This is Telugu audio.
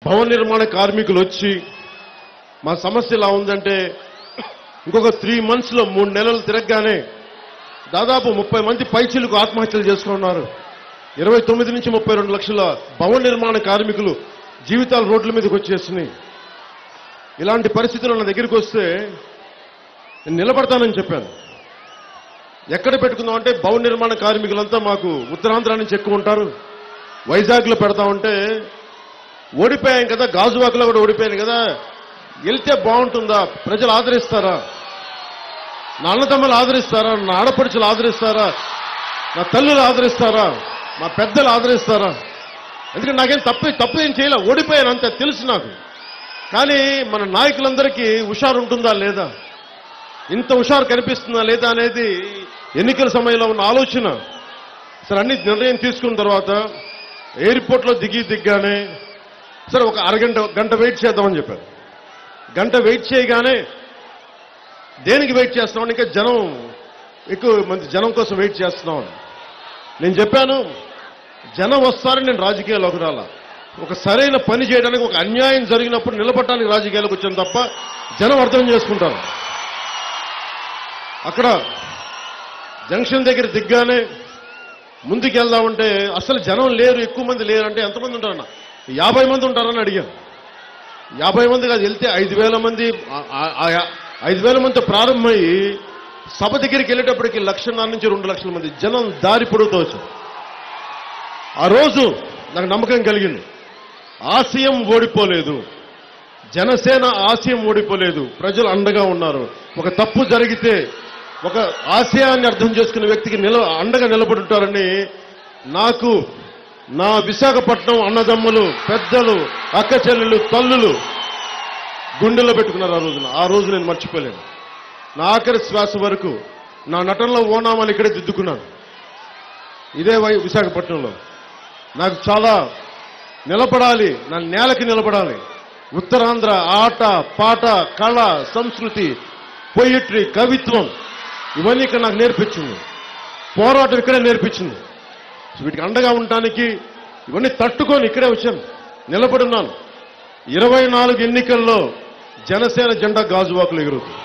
భవన నిర్మాణ కార్మికులు వచ్చి మా సమస్య ఎలా ఉందంటే ఇంకొక 3 monthsలో 3 నెలలు తిరగగానే దాదాపు 30 మంది పైచీలకు ఆత్మహత్యలు చేసుకున్నారు. 29 నుంచి 32 లక్షల భవన నిర్మాణ కార్మికులు జీవితాలు రోడ్ల మీదకి వచ్చేసినాయి. ఇలాంటి పరిస్థితులు నా దగ్గరికి వస్తే నేను నిలబడతానని చెప్పాను. ఎక్కడ పెట్టుకుందాం అంటే భవన నిర్మాణ కార్మికులంతా మాకు ఉత్తరాంధ్ర నుంచి ఎక్కువ ఉంటారు, వైజాగ్లో పెడతామంటే ఓడిపోయాం కదా, గాజువాకలో కూడా ఓడిపోయాను కదా, వెళ్తే బాగుంటుందా, ప్రజలు ఆదరిస్తారా, నా అన్నదమ్ములు ఆదరిస్తారా, నా ఆడపడుచులు ఆదరిస్తారా, నా తల్లులు ఆదరిస్తారా, మా పెద్దలు ఆదరిస్తారా? ఎందుకంటే నాకేం తప్పు ఏం చేయలే, ఓడిపోయాను అంతే తెలుసు నాకు. కానీ మన నాయకులందరికీ హుషారు ఉంటుందా లేదా, ఇంత హుషారు కనిపిస్తుందా లేదా అనేది ఎన్నికల సమయంలో ఉన్న ఆలోచన. సరే అన్ని నిర్ణయం తీసుకున్న తర్వాత ఎయిర్పోర్ట్లో దిగ్గానే సరే ఒక గంట వెయిట్ చేద్దామని చెప్పారు. గంట వెయిట్ చేయగానే దేనికి వెయిట్ చేస్తున్నాం, ఇంకా జనం ఎక్కువ మంది జనం కోసం వెయిట్ చేస్తున్నాం. నేను చెప్పాను జనం వస్తారని నేను రాజకీయాల్లోకి రాలా, ఒక సరైన పని చేయడానికి ఒక అన్యాయం జరిగినప్పుడు నిలబడటానికి రాజకీయాలకు వచ్చాను తప్ప జనం అర్థం చేసుకుంటారు. అక్కడ జంక్షన్ దగ్గర దిగ్గానే ముందుకు వెళ్దామంటే అసలు జనం లేరు, ఎక్కువ మంది లేరు. అంటే ఎంతమంది ఉంటారన్న, 50 మంది ఉంటారని అడిగాను. 50 మంది కాదు, వెళ్తే 5,000 మంది. 5,000 మందితో ప్రారంభమయ్యి సభ దగ్గరికి వెళ్ళేటప్పటికి 1,50,000 నుంచి 2 లక్షల మంది జనం దారి పొడుగుతూ వచ్చారు. ఆ రోజు నాకు నమ్మకం కలిగింది, ఆశయం ఓడిపోలేదు, జనసేన ఆశయం ఓడిపోలేదు, ప్రజలు అండగా ఉన్నారు. ఒక తప్పు జరిగితే ఒక ఆశయాన్ని అర్థం చేసుకునే వ్యక్తికి అండగా నిలబడి ఉంటారని నాకు నా విశాఖపట్నం అన్నదమ్ములు, పెద్దలు, అక్క చెల్లెలు, తల్లులు గుండెల్లో పెట్టుకున్నారు. ఆ రోజు నేను మర్చిపోలేను. నా ఆఖరి శ్వాస వరకు నా నటనలో ఓనామాలు ఇక్కడే దిద్దుకున్నాను, ఇదే విశాఖపట్నంలో. నాకు చాలా నిలబడాలి, నా నేలకి నిలబడాలి. ఉత్తరాంధ్ర ఆట పాట కళ సంస్కృతి పొయిట్రీ కవిత్వం ఇవన్నీ ఇక్కడ నాకు నేర్పించింది, పోరాటం ఇక్కడే నేర్పించింది. వీటికి అండగా ఉండటానికి ఇవన్నీ తట్టుకొని ఇక్కడే వచ్చాను, నిలబడున్నాను. 24 ఎన్నికల్లో జనసేన జెండా గాజువాకులు ఎగురుతుంది.